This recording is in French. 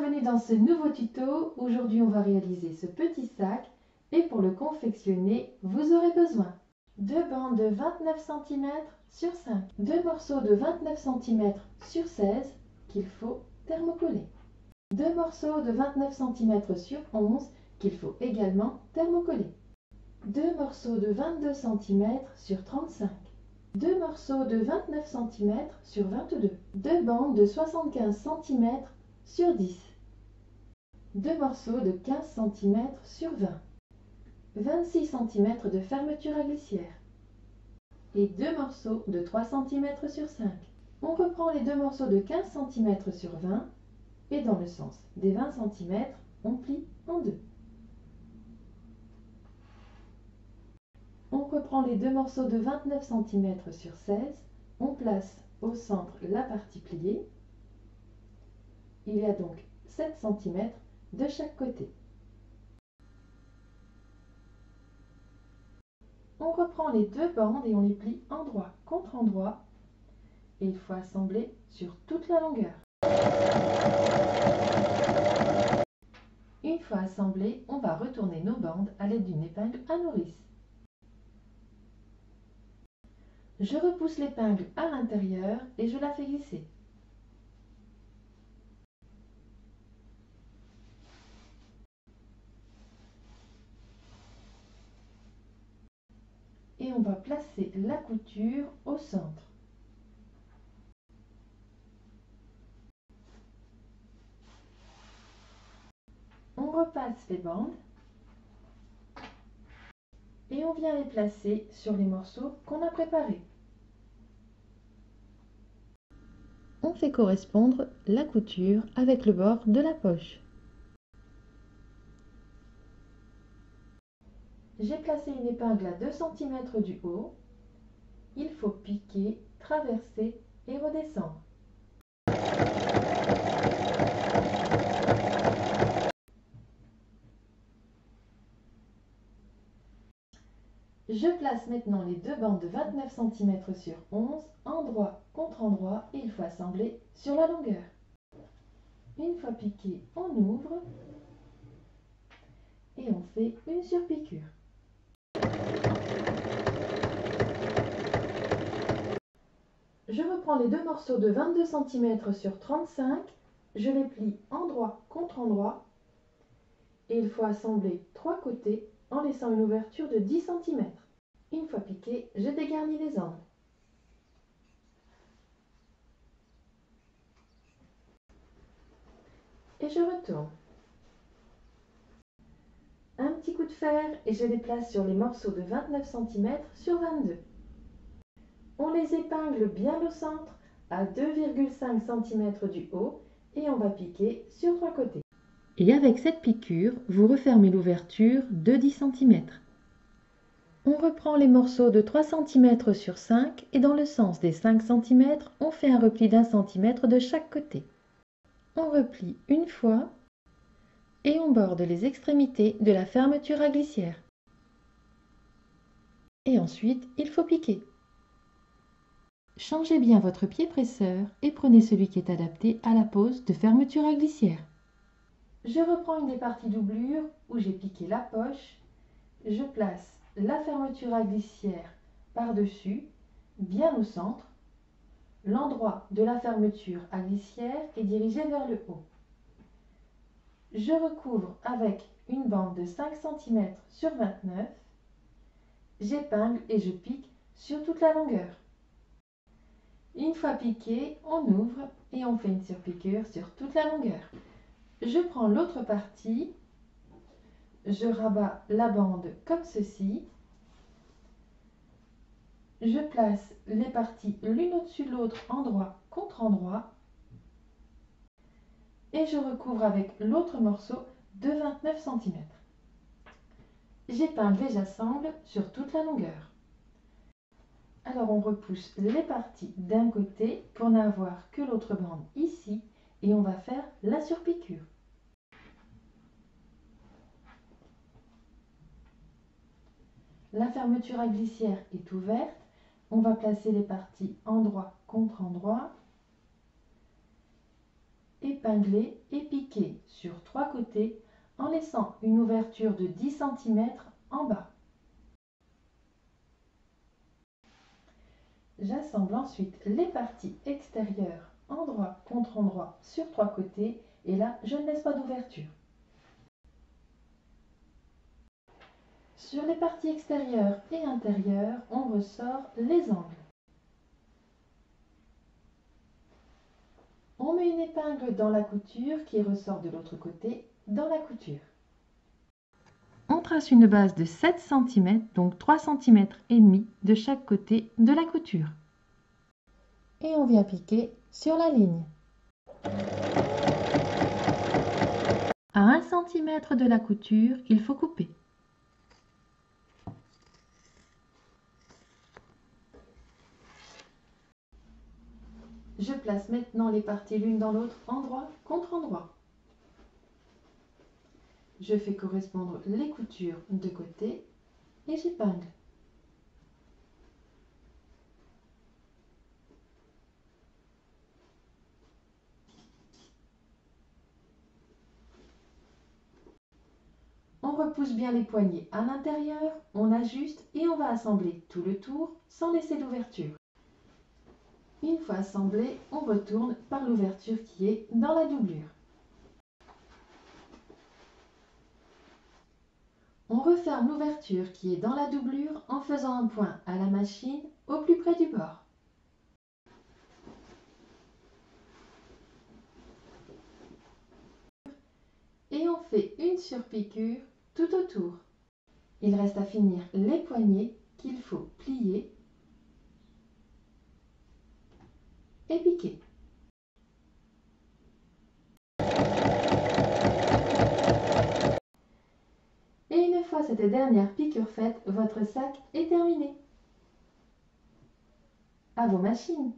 Bienvenue dans ce nouveau tuto. Aujourd'hui on va réaliser ce petit sac et pour le confectionner vous aurez besoin de bandes de 29 cm sur 5, deux morceaux de 29 cm sur 16 qu'il faut thermocoller, deux morceaux de 29 cm sur 11 qu'il faut également thermocoller, deux morceaux de 22 cm sur 35, deux morceaux de 29 cm sur 22, deux bandes de 75 cm sur 10, deux morceaux de 15 cm sur 20, 26 cm de fermeture à glissière et deux morceaux de 3 cm sur 5. On reprend les deux morceaux de 15 cm sur 20 et dans le sens des 20 cm, on plie en deux. On reprend les deux morceaux de 29 cm sur 16, on place au centre la partie pliée. Il y a donc 7 cm de chaque côté. On reprend les deux bandes et on les plie endroit contre endroit et il faut assembler sur toute la longueur. Une fois assemblées, on va retourner nos bandes à l'aide d'une épingle à nourrice. Je repousse l'épingle à l'intérieur et je la fais glisser. Et on va placer la couture au centre. On repasse les bandes et on vient les placer sur les morceaux qu'on a préparés. On fait correspondre la couture avec le bord de la poche. J'ai placé une épingle à 2 cm du haut. Il faut piquer, traverser et redescendre. Je place maintenant les deux bandes de 29 cm sur 11, endroit contre endroit, et il faut assembler sur la longueur. Une fois piqué, on ouvre et on fait une surpiqûre. Je reprends les deux morceaux de 22 cm sur 35, je les plie endroit contre endroit et il faut assembler trois côtés en laissant une ouverture de 10 cm. Une fois piqué, je dégarnis les angles. Et je retourne. Un petit coup de fer et je les place sur les morceaux de 29 cm sur 22. On les épingle bien au centre à 2,5 cm du haut et on va piquer sur trois côtés. Et avec cette piqûre, vous refermez l'ouverture de 10 cm. On reprend les morceaux de 3 cm sur 5 et dans le sens des 5 cm, on fait un repli d'1 cm de chaque côté. On replie une fois et on borde les extrémités de la fermeture à glissière. Et ensuite, il faut piquer. Changez bien votre pied presseur et prenez celui qui est adapté à la pose de fermeture à glissière. Je reprends une des parties doublure où j'ai piqué la poche. Je place la fermeture à glissière par-dessus, bien au centre. L'endroit de la fermeture à glissière est dirigé vers le haut. Je recouvre avec une bande de 5 cm sur 29. J'épingle et je pique sur toute la longueur. Une fois piqué, on ouvre et on fait une surpiqûre sur toute la longueur. Je prends l'autre partie, je rabats la bande comme ceci. Je place les parties l'une au-dessus de l'autre, endroit contre endroit. Et je recouvre avec l'autre morceau de 29 cm. J'épingle et j'assemble sur toute la longueur. Alors on repousse les parties d'un côté pour n'avoir que l'autre bande ici et on va faire la surpiqûre. La fermeture à glissière est ouverte. On va placer les parties endroit contre endroit. épingler et piquer sur 3 côtés en laissant une ouverture de 10 cm en bas. J'assemble ensuite les parties extérieures endroit contre endroit sur 3 côtés et là je ne laisse pas d'ouverture. Sur les parties extérieures et intérieures, on ressort les angles. On met une épingle dans la couture qui ressort de l'autre côté dans la couture. On trace une base de 7 cm, donc 3 cm et demi de chaque côté de la couture. Et on vient piquer sur la ligne. À 1 cm de la couture, il faut couper. Je place maintenant les parties l'une dans l'autre, endroit contre endroit. Je fais correspondre les coutures de côté et j'épingle. On repousse bien les poignets à l'intérieur, on ajuste et on va assembler tout le tour sans laisser d'ouverture. Une fois assemblé, on retourne par l'ouverture qui est dans la doublure. On referme l'ouverture qui est dans la doublure en faisant un point à la machine au plus près du bord. Et on fait une surpiqûre tout autour. Il reste à finir les poignets qu'il faut plier et piquer. Et une fois cette dernière piqûre faite, votre sac est terminé. À vos machines.